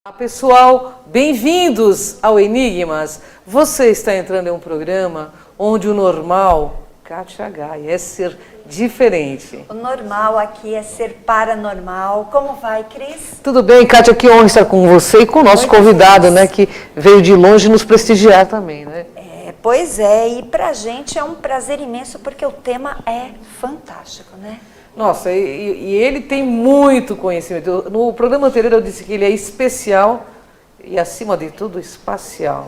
Olá pessoal, bem-vindos ao Enigmas. Você está entrando em um programa onde o normal, Kátia Gaia, é ser diferente. O normal aqui é ser paranormal. Como vai, Cris? Tudo bem, Kátia, que honra estar com você e com o nosso convidado, né, que veio de longe nos prestigiar também, né? Pois é, e pra gente é um prazer imenso porque o tema é fantástico, né? Nossa, e ele tem muito conhecimento. No programa anterior eu disse que ele é especial e, acima de tudo, espacial.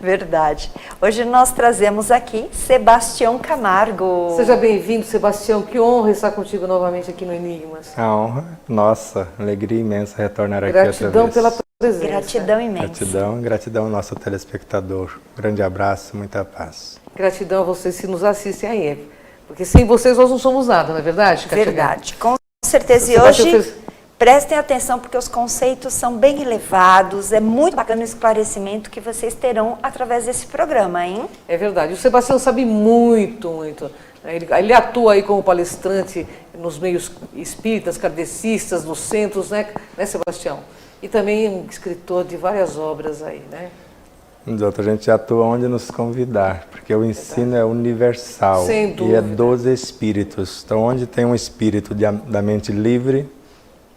Verdade. Hoje nós trazemos aqui Sebastião Camargo. Seja bem-vindo, Sebastião. Que honra estar contigo novamente aqui no Enigmas. A honra, nossa, alegria imensa retornar aqui outra vez. Gratidão pela presença. Gratidão imensa. Gratidão ao nosso telespectador. Grande abraço, muita paz. Gratidão a vocês que nos assistem aí. Porque sem vocês nós não somos nada, não é verdade, Kátia? Verdade, com certeza. E hoje, prestem atenção porque os conceitos são bem elevados, é muito bacana o esclarecimento que vocês terão através desse programa, hein? É verdade, o Sebastião sabe muito. Ele atua aí como palestrante nos meios espíritas, kardecistas, nos centros, né, Sebastião? E também um escritor de várias obras aí, né? Doutor, a gente atua onde nos convidar, porque o ensino é universal e é dos espíritos. Então, onde tem um espírito da mente livre,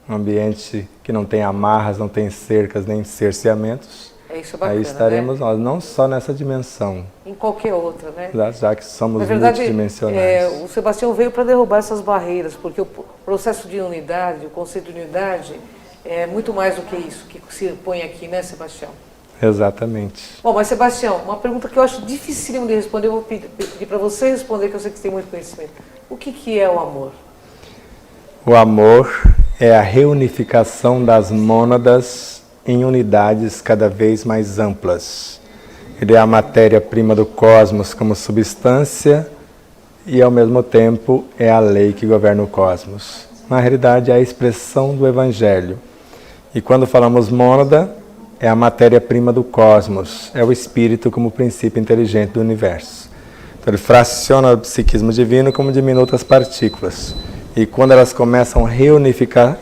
um ambiente que não tem amarras, não tem cercas, nem cerceamentos, isso é bacana, aí estaremos, né? Nós, não só nessa dimensão. Em qualquer outra, né? Já que somos na verdade, multidimensionais. O Sebastião veio para derrubar essas barreiras, porque o processo de unidade, o conceito de unidade, é muito mais do que isso que se põe aqui, né, Sebastião? Exatamente. Bom, mas Sebastião, uma pergunta que eu acho dificílimo de responder, eu vou pedir para você responder, que eu sei que você tem muito conhecimento. O que é o amor? O amor é a reunificação das mônadas em unidades cada vez mais amplas. Ele é a matéria-prima do cosmos como substância e, ao mesmo tempo, é a lei que governa o cosmos. Na realidade, é a expressão do Evangelho. E quando falamos mônada, é a matéria-prima do cosmos, é o espírito como princípio inteligente do universo. Então ele fraciona o psiquismo divino como diminutas partículas. E quando elas começam a reunificar,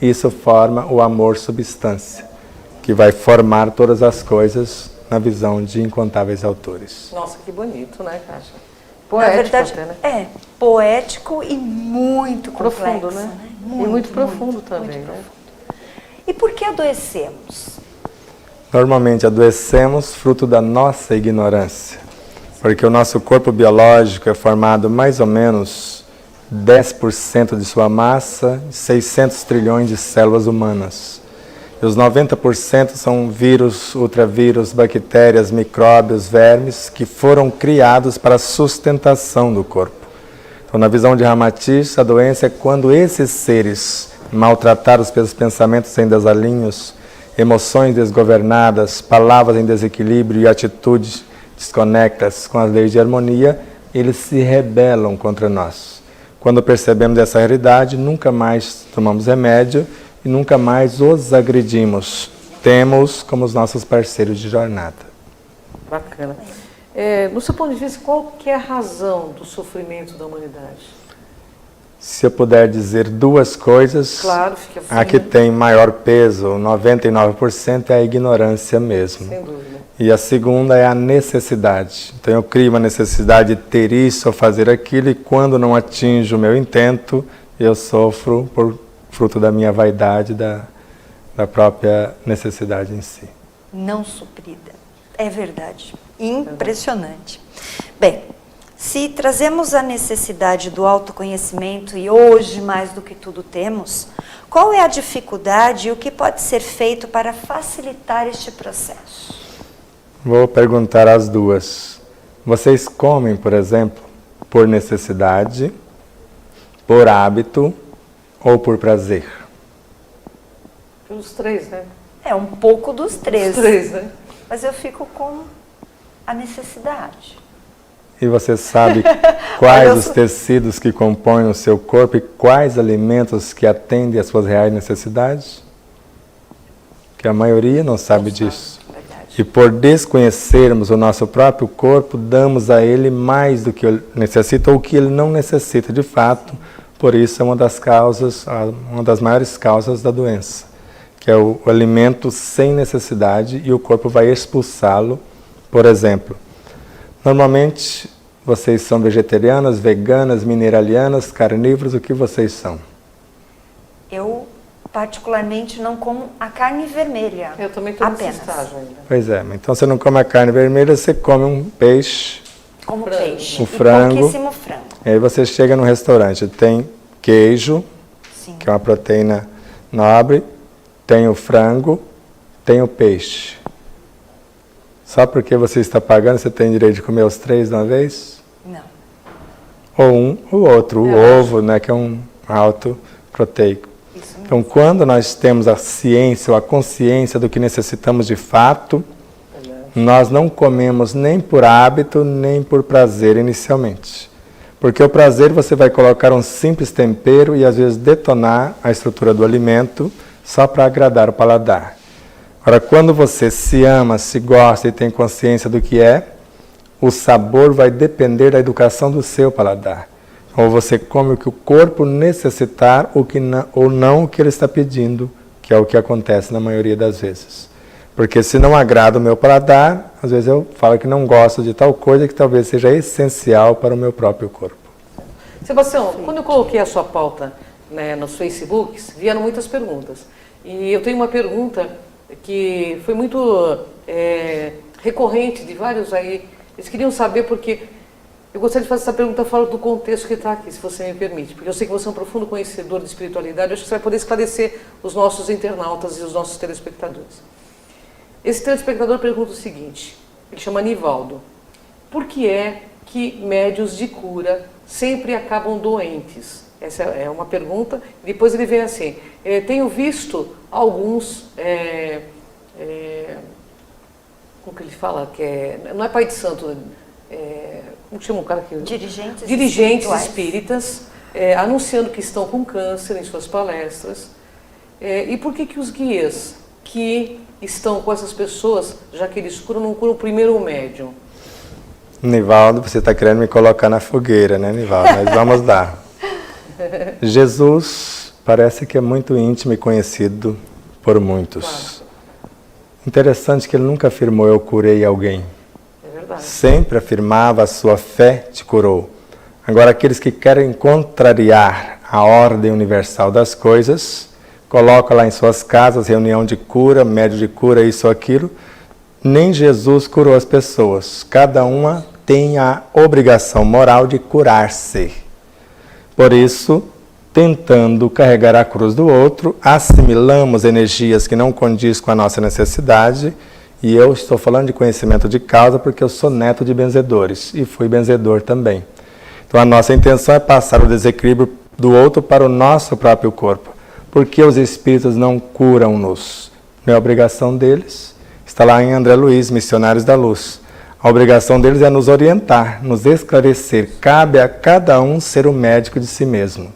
isso forma o amor substância, que vai formar todas as coisas na visão de incontáveis autores. Nossa, que bonito, né, Kátia? Poético, na verdade, até, né? É, poético e muito profundo, complexo, né? Muito, e muito profundo também, muito né? profundo. E por que adoecemos? Normalmente adoecemos fruto da nossa ignorância, porque o nosso corpo biológico é formado mais ou menos 10% de sua massa, 600 trilhões de células humanas. E os 90% são vírus, ultravírus, bactérias, micróbios, vermes, que foram criados para a sustentação do corpo. Então, na visão de Ramatiz, a doença é quando esses seres, maltratados pelos pensamentos em desalinhos, emoções desgovernadas, palavras em desequilíbrio e atitudes desconectas com as leis de harmonia, eles se rebelam contra nós. Quando percebemos essa realidade, nunca mais tomamos remédio e nunca mais os agredimos. Temos como os nossos parceiros de jornada. Bacana. No seu ponto de vista, qual que é a razão do sofrimento da humanidade? Se eu puder dizer duas coisas, claro, fica assim, a que tem maior peso, 99%, é a ignorância mesmo. Sem dúvida. E a segunda é a necessidade. Então eu crio uma necessidade de ter isso ou fazer aquilo, e quando não atinjo o meu intento, eu sofro por fruto da minha vaidade, da própria necessidade em si. Não suprida. É verdade. Impressionante. Bem, se trazemos a necessidade do autoconhecimento, e hoje mais do que tudo temos, qual é a dificuldade e o que pode ser feito para facilitar este processo? Vou perguntar as duas. Vocês comem, por exemplo, por necessidade, por hábito ou por prazer? Pelos três, né? É um pouco dos três. Os três, né? Mas eu fico com a necessidade. E você sabe quais os tecidos que compõem o seu corpo e quais alimentos que atendem às suas reais necessidades? Que a maioria não sabe disso. E por desconhecermos o nosso próprio corpo, damos a ele mais do que ele necessita ou que ele não necessita de fato. Por isso é uma das causas, uma das maiores causas da doença. que é o alimento sem necessidade, e o corpo vai expulsá-lo. Por exemplo, normalmente vocês são vegetarianas, veganas, mineralianas, carnívoros, o que vocês são? Eu, particularmente, não como a carne vermelha. Eu também estou nesse apenas. estágio ainda. Pois é, então você não come a carne vermelha, você come um peixe, Como Frango. peixe. Um E frango. pouquíssimo frango. e aí você chega no restaurante, tem queijo, Sim. que é uma proteína nobre, tem o frango, tem o peixe. Só porque você está pagando, você tem direito de comer os 3 de uma vez? Não. Ou um ou outro. O ovo, né, que é um alto proteico. Isso mesmo. Então, quando nós temos a ciência ou a consciência do que necessitamos de fato, nós não comemos nem por hábito, nem por prazer inicialmente. Porque o prazer você vai colocar um simples tempero e às vezes detonar a estrutura do alimento só para agradar o paladar. Agora, quando você se ama, se gosta e tem consciência do que é, o sabor vai depender da educação do seu paladar. Ou você come o que o corpo necessitar ou não o que ele está pedindo, que é o que acontece na maioria das vezes. Porque se não agrada o meu paladar, às vezes eu falo que não gosto de tal coisa que talvez seja essencial para o meu próprio corpo. Sebastião, quando eu coloquei a sua pauta, né, nos Facebooks, vieram muitas perguntas. E eu tenho uma pergunta que foi muito recorrente de vários aí. Eles queriam saber porque... Eu gostaria de fazer essa pergunta fora do contexto que está aqui, se você me permite. Porque eu sei que você é um profundo conhecedor de espiritualidade. Eu acho que você vai poder esclarecer os nossos internautas e os nossos telespectadores. Esse telespectador pergunta o seguinte, ele chama Nivaldo. Por que é que médios de cura sempre acabam doentes? Essa é uma pergunta. Depois ele vem assim, tenho visto alguns, como que ele fala? Não é pai de santo, como chama o cara que... Dirigentes espíritas, anunciando que estão com câncer em suas palestras. E por que os guias que estão com essas pessoas, já que eles curam, não curam primeiro o médium? Nivaldo, você está querendo me colocar na fogueira, né, Nivaldo? Mas vamos lá. Jesus parece que é muito íntimo e conhecido por muitos. Claro. Interessante que ele nunca afirmou eu curei alguém. É verdade. Sempre afirmava a sua fé te curou. Agora, aqueles que querem contrariar a ordem universal das coisas, colocam lá em suas casas reunião de cura, médio de cura, isso ou aquilo. Nem Jesus curou as pessoas. Cada uma tem a obrigação moral de curar-se. Por isso, tentando carregar a cruz do outro, assimilamos energias que não condiz com a nossa necessidade. E eu estou falando de conhecimento de causa porque eu sou neto de benzedores e fui benzedor também. Então a nossa intenção é passar o desequilíbrio do outro para o nosso próprio corpo. Porque os espíritos não curam-nos? Não é obrigação deles. Está lá em André Luiz, Missionários da Luz. A obrigação deles é nos orientar, nos esclarecer. Cabe a cada um ser o médico de si mesmo.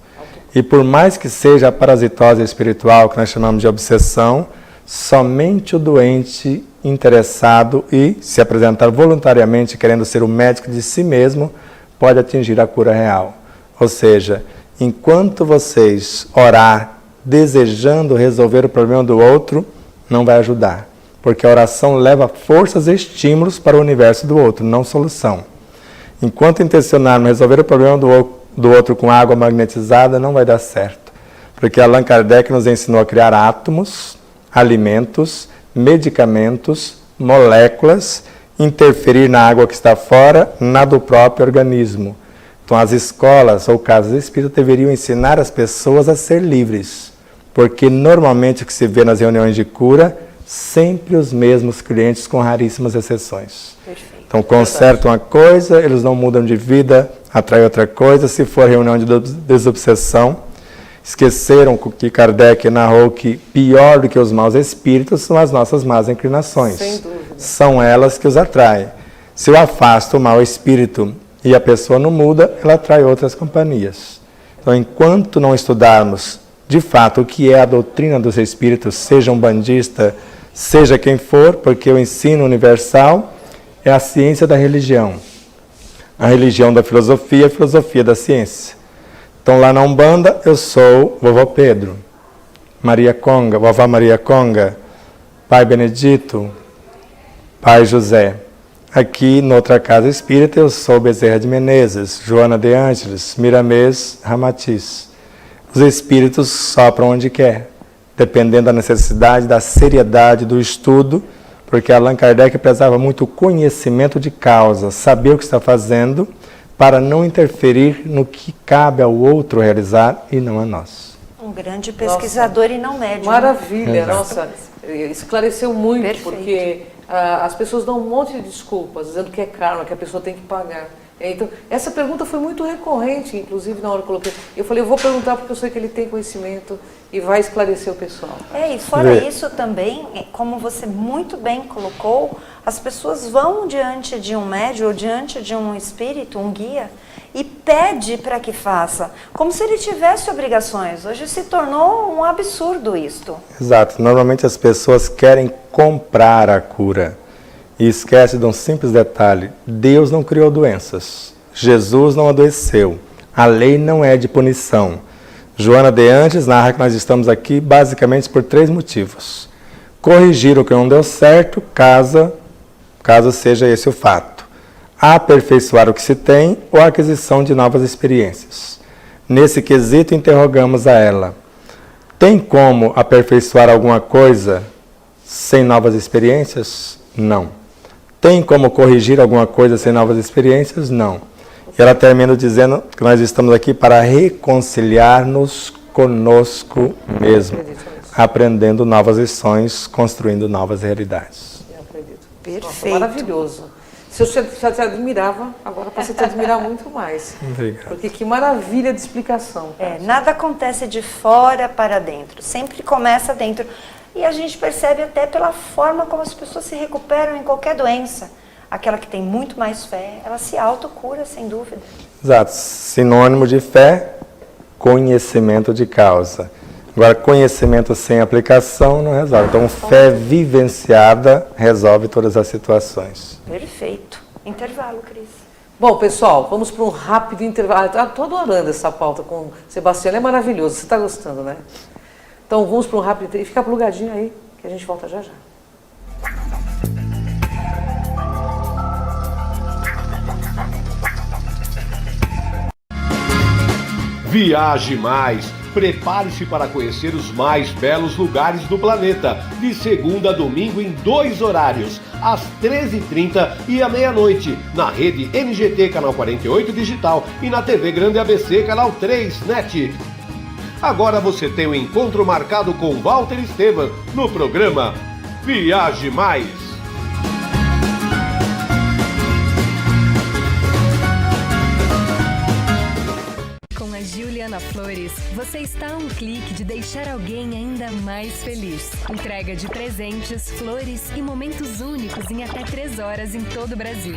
E por mais que seja a parasitose espiritual, que nós chamamos de obsessão, somente o doente interessado e se apresentar voluntariamente querendo ser o médico de si mesmo pode atingir a cura real. Ou seja, enquanto vocês orar desejando resolver o problema do outro, não vai ajudar. Porque a oração leva forças e estímulos para o universo do outro, não solução. Enquanto intencionarmos resolver o problema do outro com água magnetizada, não vai dar certo. Porque Allan Kardec nos ensinou a criar átomos, alimentos, medicamentos, moléculas, interferir na água que está fora, na do próprio organismo. Então as escolas ou casas espíritas deveriam ensinar as pessoas a ser livres. Porque normalmente o que se vê nas reuniões de cura, sempre os mesmos clientes com raríssimas exceções. Perfeito. Então consertam uma coisa, eles não mudam de vida, atrai outra coisa. Se for reunião de desobsessão, esqueceram que Kardec narrou que pior do que os maus espíritos são as nossas más inclinações. Sem dúvida. São elas que os atraem. Se eu afasto o mau espírito e a pessoa não muda, ela atrai outras companhias. Então, enquanto não estudarmos de fato o que é a doutrina dos espíritos, seja um bandista, seja quem for, porque o ensino universal é a ciência da religião. A religião da filosofia, a filosofia da ciência. Então lá na Umbanda eu sou vovô Pedro. Maria Conga, vovó Maria Conga, pai Benedito, pai José. Aqui, noutra casa espírita, eu sou Bezerra de Menezes, Joana de Ângeles, Miramês Ramatiz. Os espíritos sopram onde quer, dependendo da necessidade, da seriedade do estudo, porque Allan Kardec prezava muito o conhecimento de causa, saber o que está fazendo, para não interferir no que cabe ao outro realizar e não a nós. Um grande pesquisador e não médium. Maravilha, Exato. nossa, esclareceu muito, Perfeito. porque as pessoas dão um monte de desculpas, dizendo que é karma, que a pessoa tem que pagar. Então, essa pergunta foi muito recorrente, inclusive na hora que eu coloquei. Eu falei, eu vou perguntar porque eu sei que ele tem conhecimento e vai esclarecer o pessoal. E fora isso também, como você muito bem colocou, as pessoas vão diante de um médium ou diante de um espírito, um guia, e pede para que faça, como se ele tivesse obrigações. Hoje se tornou um absurdo isto. Exato. Normalmente as pessoas querem comprar a cura e esquecem de um simples detalhe. Deus não criou doenças. Jesus não adoeceu. A lei não é de punição. Joana de Ângeles narra que nós estamos aqui basicamente por 3 motivos. Corrigir o que não deu certo, caso seja esse o fato. Aperfeiçoar o que se tem ou a aquisição de novas experiências. Nesse quesito, interrogamos a ela: tem como aperfeiçoar alguma coisa sem novas experiências? Não. Tem como corrigir alguma coisa sem novas experiências? Não. E ela termina dizendo que nós estamos aqui para reconciliar-nos conosco mesmo, aprendendo novas lições, construindo novas realidades. Eu acredito. Perfeito. Nossa, maravilhoso. Se eu já te admirava, agora passei a te admirar muito mais. Obrigado. Porque que maravilha de explicação. Nada acontece de fora para dentro, sempre começa dentro. E a gente percebe até pela forma como as pessoas se recuperam em qualquer doença. Aquela que tem muito mais fé, ela se autocura, sem dúvida. Exato. Sinônimo de fé, conhecimento de causa. Agora, conhecimento sem aplicação não resolve. Então, fé vivenciada resolve todas as situações. Perfeito. Intervalo, Cris. Bom, pessoal, vamos para um rápido intervalo. Estou adorando essa pauta com o Sebastião, é maravilhoso. Você está gostando, né? Então, vamos para um rápido intervalo. Fica plugadinho aí, que a gente volta já já. Viaje mais! Prepare-se para conhecer os mais belos lugares do planeta, de segunda a domingo em 2 horários, às 13h30 e à meia-noite, na rede NGT Canal 48 Digital e na TV Grande ABC Canal 3 NET. Agora você tem um encontro marcado com Walter Esteban no programa Viaje Mais. Com a Juliana Flores, você está a um clique de deixar alguém ainda mais feliz. Entrega de presentes, flores e momentos únicos em até 3 horas em todo o Brasil.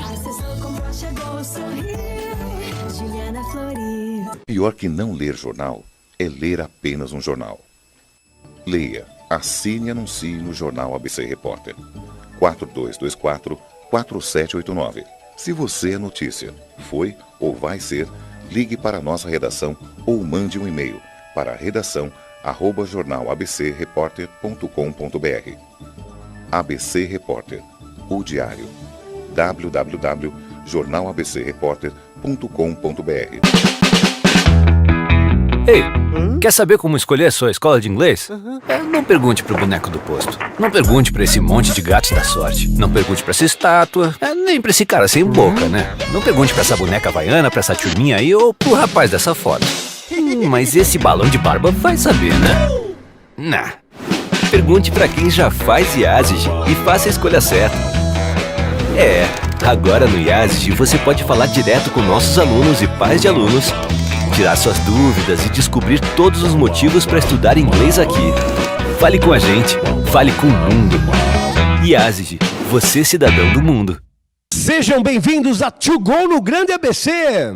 Juliana Flores. Pior que não ler jornal é ler apenas um jornal. Leia, assine e anuncie no Jornal ABC Repórter. 4224-4789. Se você é notícia, foi ou vai ser, ligue para a nossa redação ou mande um e-mail para redação@jornalabcreporter.com.br. ABC Repórter, o diário. www.jornalabcreporter.com.br. Ei, quer saber como escolher a sua escola de inglês? Não pergunte pro boneco do posto. Não pergunte pra esse monte de gatos da sorte. Não pergunte pra essa estátua. Nem pra esse cara sem boca, né? Não pergunte pra essa boneca havaiana, pra essa turminha aí ou pro rapaz dessa foto. Mas esse balão de barba vai saber, né? Nah. Pergunte pra quem já faz IASIG e faça a escolha certa. Agora no IASIG você pode falar direto com nossos alunos e pais de alunos, tirar suas dúvidas e descobrir todos os motivos para estudar inglês aqui. Fale com a gente, fale com o mundo. IASIG, você cidadão do mundo. Sejam bem-vindos a To Go no Grande ABC.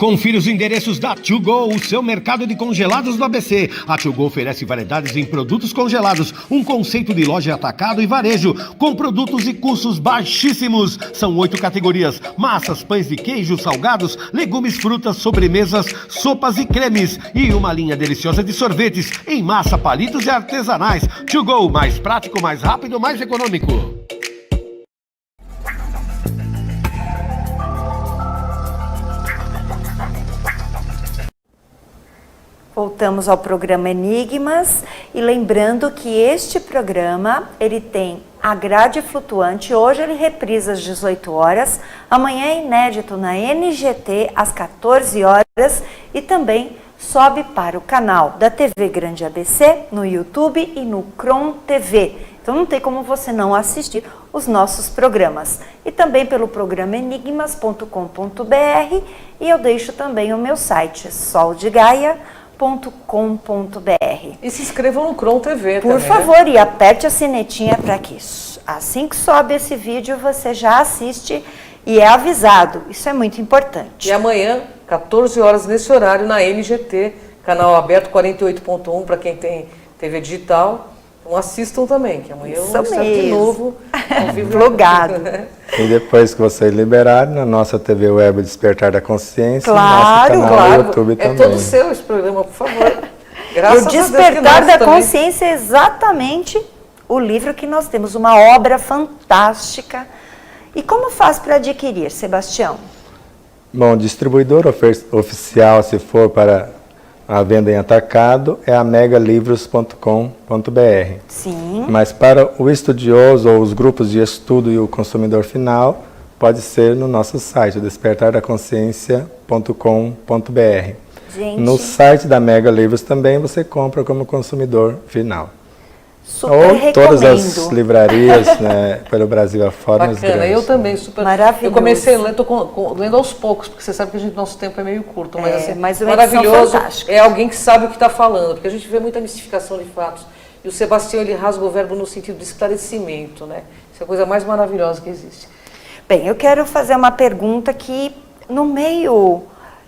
Confira os endereços da To Go, o seu mercado de congelados no ABC. A To Go oferece variedades em produtos congelados, um conceito de loja atacado e varejo, com produtos e custos baixíssimos. São 8 categorias: massas, pães de queijo, salgados, legumes, frutas, sobremesas, sopas e cremes. E uma linha deliciosa de sorvetes em massa, palitos e artesanais. To Go, mais prático, mais rápido, mais econômico. Voltamos ao programa Enigmas e lembrando que este programa, ele tem a grade flutuante, hoje ele reprisa às 18 horas, amanhã é inédito na NGT às 14 horas e também sobe para o canal da TV Grande ABC, no YouTube e no Cron TV. Então não tem como você não assistir os nossos programas. E também pelo programa enigmas.com.br e eu deixo também o meu site, soldegaia.com.br. E se inscrevam no Cron TV Por também, favor, e aperte a sinetinha para que assim que sobe esse vídeo, você já assiste e é avisado. Isso é muito importante. E amanhã, 14 horas nesse horário, na NGT, canal aberto 48.1 para quem tem TV digital. Então assistam também, que amanhã eu vou estar de novo ao vivo. Plugado. E depois que vocês liberarem, na nossa TV Web Despertar da Consciência, Claro, nosso canal no YouTube É também. todo seu esse programa, por favor. Graças O a Deus que Despertar nós da também. Consciência é exatamente o livro que nós temos, uma obra fantástica. E como faz para adquirir, Sebastião? Bom, distribuidor oficial, se for para a venda em atacado, é a megalivros.com.br. Sim. Mas para o estudioso ou os grupos de estudo e o consumidor final, pode ser no nosso site, despertardaconsciência.com.br. Gente, No site da Mega Livros também você compra como consumidor final. super Ou recomendo. todas as livrarias, né, pelo Brasil afora. nos Bacana, grandes. eu também, super. Maravilhoso. Eu comecei a ler, estou lendo aos poucos, porque você sabe que nosso tempo é meio curto, mas assim, mas uma edição maravilhoso. fantástica. É alguém que sabe o que está falando, porque a gente vê muita mistificação de fatos. E o Sebastião, ele rasga o verbo no sentido de esclarecimento, né? Isso é a coisa mais maravilhosa que existe. Bem, eu quero fazer uma pergunta que no meio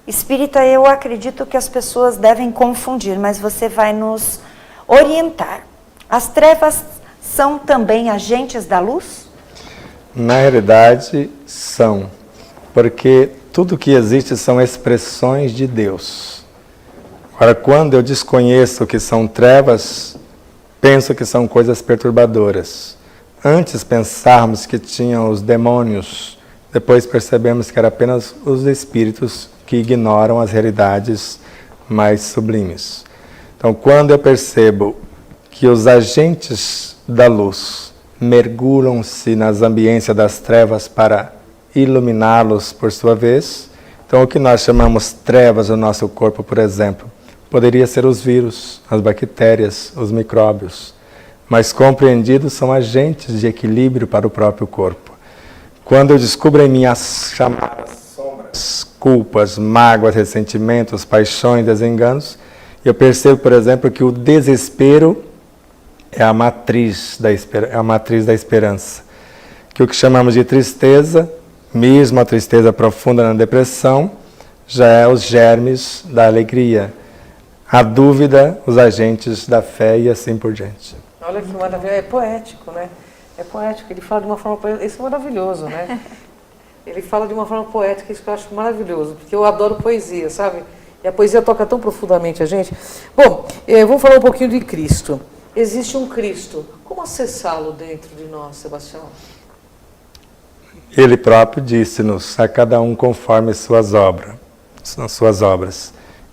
espírita eu acredito que as pessoas devem confundir, mas você vai nos orientar. As trevas são também agentes da luz? Na realidade, são. Porque tudo que existe são expressões de Deus. Agora, quando eu desconheço o que são trevas, penso que são coisas perturbadoras. Antes pensávamos que tinham os demônios, depois percebemos que eram apenas os espíritos que ignoram as realidades mais sublimes. Então, quando eu percebo que os agentes da luz mergulham-se nas ambiências das trevas para iluminá-los por sua vez, então o que nós chamamos trevas no nosso corpo, por exemplo, poderia ser os vírus, as bactérias, os micróbios, mas compreendidos são agentes de equilíbrio para o próprio corpo. Quando eu descubro em mim as chamadas sombras, culpas, mágoas, ressentimentos, paixões, desenganos, eu percebo, por exemplo, que o desespero é a matriz da esperança. Que o que chamamos de tristeza, mesmo a tristeza profunda na depressão, já é os germes da alegria. A dúvida, os agentes da fé e assim por diante. Olha que maravilha, é poético, né? É poético, ele fala de uma forma poética, isso é maravilhoso, né? Ele fala de uma forma poética, isso que eu acho maravilhoso, porque eu adoro poesia, sabe? E a poesia toca tão profundamente a gente. Bom, vamos falar um pouquinho de Cristo. Existe um Cristo, como acessá-lo dentro de nós, Sebastião? Ele próprio disse-nos, a cada um conforme suas obras.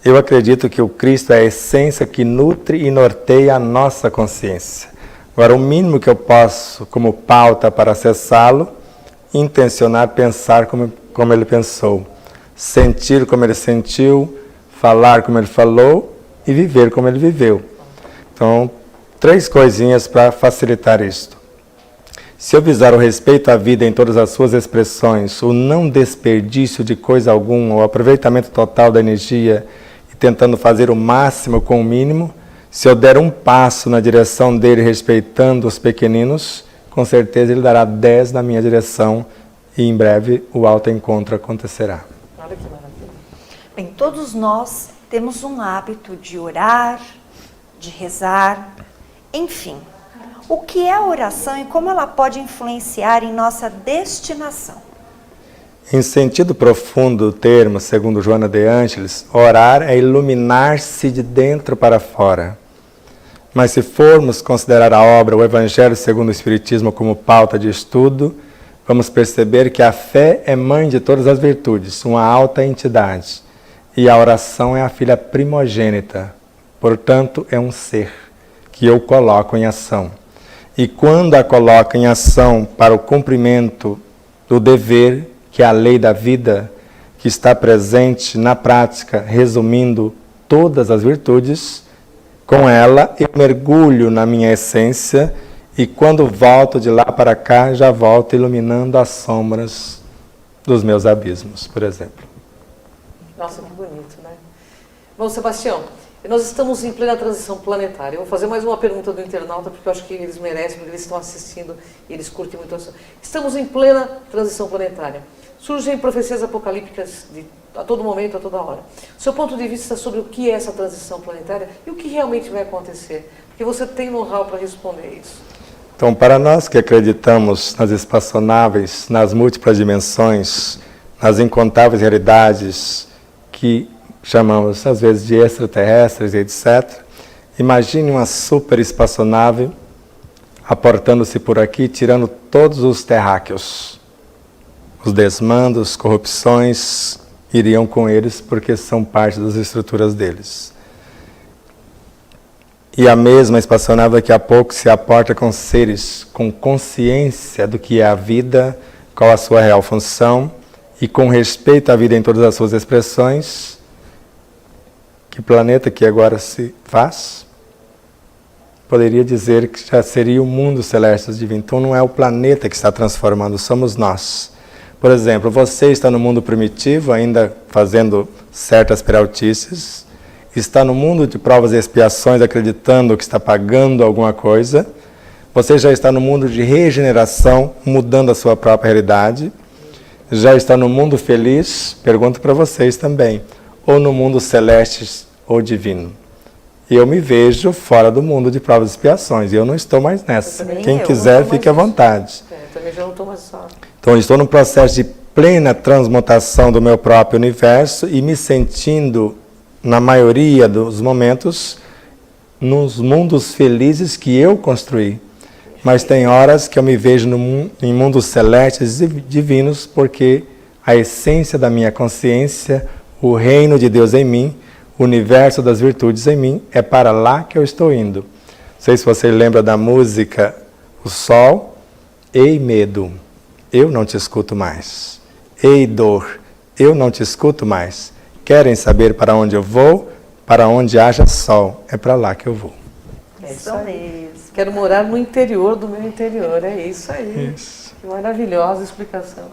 Eu acredito que o Cristo é a essência que nutre e norteia a nossa consciência. Agora, o mínimo que eu posso, como pauta para acessá-lo, intencionar pensar como ele pensou, sentir como ele sentiu, falar como ele falou e viver como ele viveu. Então, 3 coisinhas para facilitar isto. Se eu visar o respeito à vida em todas as suas expressões, o não desperdício de coisa alguma, o aproveitamento total da energia e tentando fazer o máximo com o mínimo, se eu der um passo na direção dele respeitando os pequeninos, com certeza ele dará 10 na minha direção e em breve o autoencontro acontecerá. Olha que maravilha. Bem, todos nós temos um hábito de orar, de rezar, enfim. O que é a oração e como ela pode influenciar em nossa destinação? Em sentido profundo do termo, segundo Joana de Ângeles, orar é iluminar-se de dentro para fora. Mas se formos considerar a obra O Evangelho segundo o Espiritismo como pauta de estudo, vamos perceber que a fé é mãe de todas as virtudes, uma alta entidade. E a oração é a filha primogênita, portanto é um ser que eu coloco em ação. E quando a coloco em ação para o cumprimento do dever, que é a lei da vida, que está presente na prática, resumindo todas as virtudes, com ela eu mergulho na minha essência e quando volto de lá para cá, já volto iluminando as sombras dos meus abismos, por exemplo. Nossa, que bonito, né? Bom, Sebastião, nós estamos em plena transição planetária. Eu vou fazer mais uma pergunta do internauta, porque eu acho que eles merecem, porque eles estão assistindo e eles curtem muito. Estamos em plena transição planetária. Surgem profecias apocalípticas a todo momento, a toda hora. Seu ponto de vista sobre o que é essa transição planetária e o que realmente vai acontecer? Porque você tem know-how para responder isso. Então, para nós que acreditamos nas espaçonaves, nas múltiplas dimensões, nas incontáveis realidades que chamamos às vezes de extraterrestres, etc., imagine uma super espaçonave aportando-se por aqui, tirando todos os terráqueos. Os desmandos, corrupções iriam com eles porque são parte das estruturas deles. E a mesma espaçonave daqui a pouco se aporta com seres com consciência do que é a vida, qual a sua real função, e com respeito à vida em todas as suas expressões. Que planeta que agora se faz? Poderia dizer que já seria o mundo celeste divino. Então não é o planeta que está transformando, somos nós. Por exemplo, você está no mundo primitivo, ainda fazendo certas peraltices, está no mundo de provas e expiações, acreditando que está pagando alguma coisa, você já está no mundo de regeneração, mudando a sua própria realidade, já está no mundo feliz, pergunto para vocês também, ou no mundo celeste ou divino. E eu me vejo fora do mundo de provas e expiações, e eu não estou mais nessa. Quem quiser, fique à vontade. Também já não estou mais só. Então, eu estou num processo de plena transmutação do meu próprio universo e me sentindo, na maioria dos momentos, nos mundos felizes que eu construí. Mas tem horas que eu me vejo em mundos celestes e divinos, porque a essência da minha consciência, o reino de Deus em mim, o universo das virtudes em mim, é para lá que eu estou indo. Não sei se você lembra da música O Sol. Ei, medo, eu não te escuto mais. Ei, dor, eu não te escuto mais. Querem saber para onde eu vou? Para onde haja sol, é para lá que eu vou. É isso aí. Quero morar no interior do meu interior, é isso aí. Isso. Que maravilhosa explicação.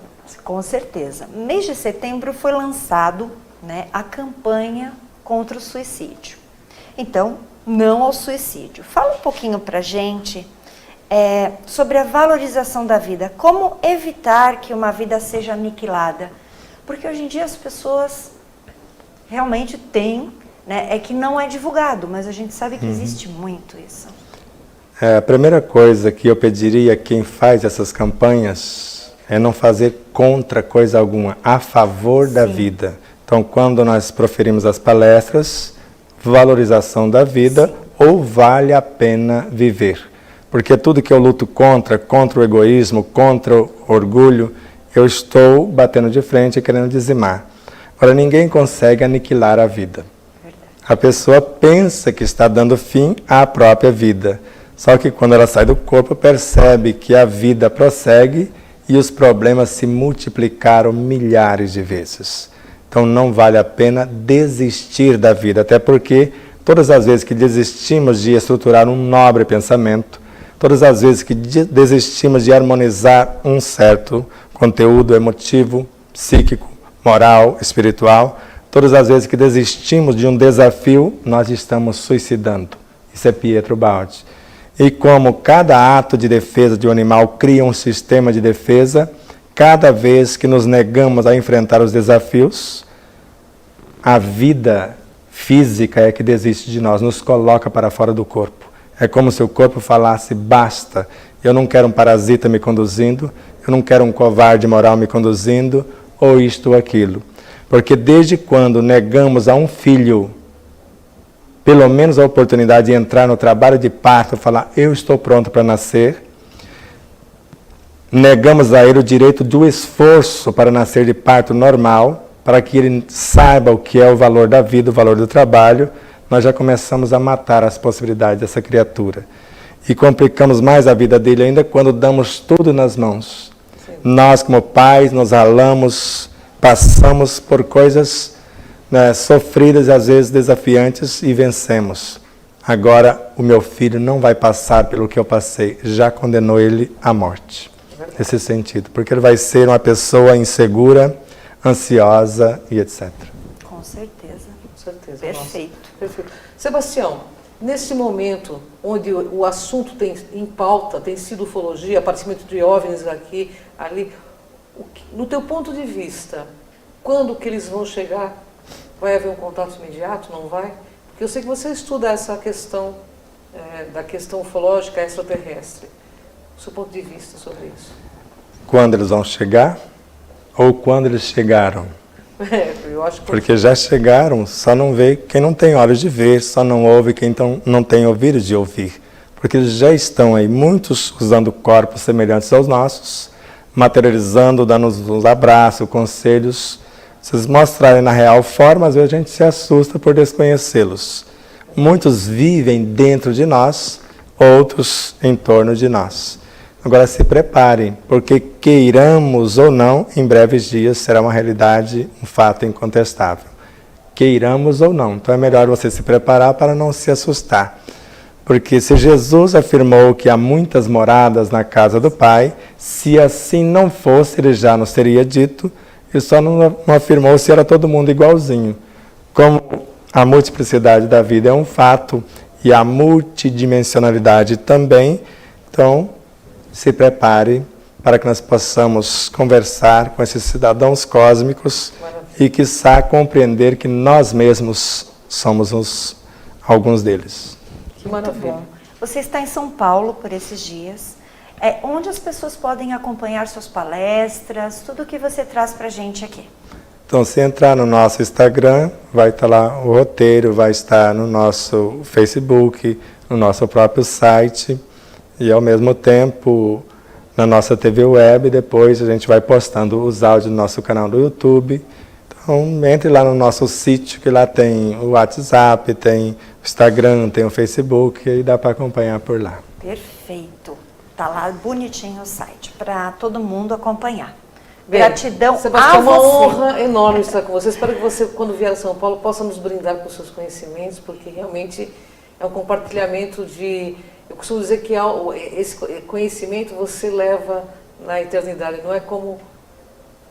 Com certeza. No mês de setembro foi lançado, né, a campanha contra o suicídio. Então, não ao suicídio. Fala um pouquinho pra gente sobre a valorização da vida. Como evitar que uma vida seja aniquilada? Porque hoje em dia as pessoas realmente têm, né, é que não é divulgado, mas a gente sabe que existe muito isso. A primeira coisa que eu pediria a quem faz essas campanhas é não fazer contra coisa alguma, a favor da vida. Então, quando nós proferimos as palestras, valorização da vida ou vale a pena viver. Porque tudo que eu luto contra o egoísmo, contra o orgulho, eu estou batendo de frente e querendo dizimar. Agora, ninguém consegue aniquilar a vida. A pessoa pensa que está dando fim à própria vida. Só que quando ela sai do corpo, percebe que a vida prossegue e os problemas se multiplicaram milhares de vezes. Então não vale a pena desistir da vida, até porque todas as vezes que desistimos de estruturar um nobre pensamento, todas as vezes que desistimos de harmonizar um certo conteúdo emotivo, psíquico, moral, espiritual, todas as vezes que desistimos de um desafio, nós estamos suicidando. Isso é Pietro Baldi. E como cada ato de defesa de um animal cria um sistema de defesa, cada vez que nos negamos a enfrentar os desafios, a vida física é que desiste de nós, nos coloca para fora do corpo. É como se o corpo falasse, basta, eu não quero um parasita me conduzindo, eu não quero um covarde moral me conduzindo, ou isto ou aquilo. Porque desde quando negamos a um filho, pelo menos a oportunidade de entrar no trabalho de parto, falar, eu estou pronto para nascer, negamos a ele o direito do esforço para nascer de parto normal, para que ele saiba o que é o valor da vida, o valor do trabalho, nós já começamos a matar as possibilidades dessa criatura. E complicamos mais a vida dele ainda quando damos tudo nas mãos. Sim. Nós, como pais, nos ralamos, passamos por coisas, né, sofridas e às vezes desafiantes e vencemos. Agora, o meu filho não vai passar pelo que eu passei, já condenou ele à morte. Nesse sentido, porque ele vai ser uma pessoa insegura, ansiosa e etc. Com certeza. Com certeza. Perfeito. Nossa, perfeito. Sebastião, nesse momento onde o assunto em pauta tem sido ufologia, aparecimento de OVNIs aqui, ali, no teu ponto de vista, quando que eles vão chegar? Vai haver um contato imediato? Não vai? Porque eu sei que você estuda essa questão, da questão ufológica extraterrestre. O seu ponto de vista sobre isso? Quando eles vão chegar? Ou quando eles chegaram? Eu acho que... Porque já chegaram, só não vê quem não tem olhos de ver, só não ouve quem não tem ouvido de ouvir. Porque eles já estão aí, muitos usando corpos semelhantes aos nossos, materializando, dando-nos uns abraços, conselhos. Se eles mostrarem na real forma, às vezes a gente se assusta por desconhecê-los. Muitos vivem dentro de nós, outros em torno de nós. Agora se preparem, porque queiramos ou não, em breves dias será uma realidade, um fato incontestável. Queiramos ou não. Então é melhor você se preparar para não se assustar. Porque se Jesus afirmou que há muitas moradas na casa do Pai, se assim não fosse, ele já nos teria dito, ele só não afirmou se era todo mundo igualzinho. Como a multiplicidade da vida é um fato, e a multidimensionalidade também, então se prepare para que nós possamos conversar com esses cidadãos cósmicos e, quiçá, compreender que nós mesmos somos alguns deles. Que maravilha. Bom. Você está em São Paulo por esses dias. Onde as pessoas podem acompanhar suas palestras, tudo que você traz para a gente aqui? Então, se entrar no nosso Instagram, vai estar lá o roteiro, vai estar no nosso Facebook, no nosso próprio site. E, ao mesmo tempo, na nossa TV Web, depois a gente vai postando os áudios no nosso canal do YouTube. Então, entre lá no nosso sítio, que lá tem o WhatsApp, tem o Instagram, tem o Facebook, e aí dá para acompanhar por lá. Perfeito. Está lá bonitinho o site, para todo mundo acompanhar. Bem, gratidão Sebastião, a é uma você. honra enorme estar com você. Espero que você, quando vier a São Paulo, possa nos brindar com seus conhecimentos, porque realmente é um compartilhamento de... Eu costumo dizer que esse conhecimento você leva na eternidade. Não é como...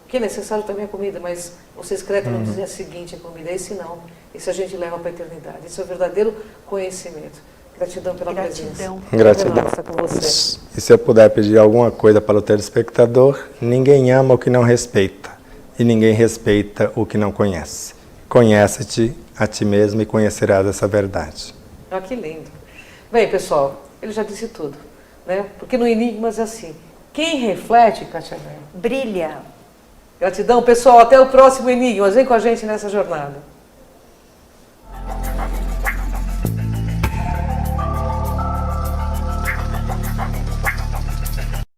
que é necessário também a comida, mas você escreve no dia seguinte a comida. Esse não. Esse a gente leva para a eternidade. Esse é o verdadeiro conhecimento. Gratidão pela presença. Gratidão. Com você. E se eu puder pedir alguma coisa para o telespectador, ninguém ama o que não respeita. E ninguém respeita o que não conhece. Conhece-te a ti mesmo e conhecerás essa verdade. Ah, que lindo. Bem, pessoal, ele já disse tudo, né? Porque no Enigmas é assim, quem reflete, Kátia, brilha. Gratidão, pessoal, até o próximo Enigmas, vem com a gente nessa jornada.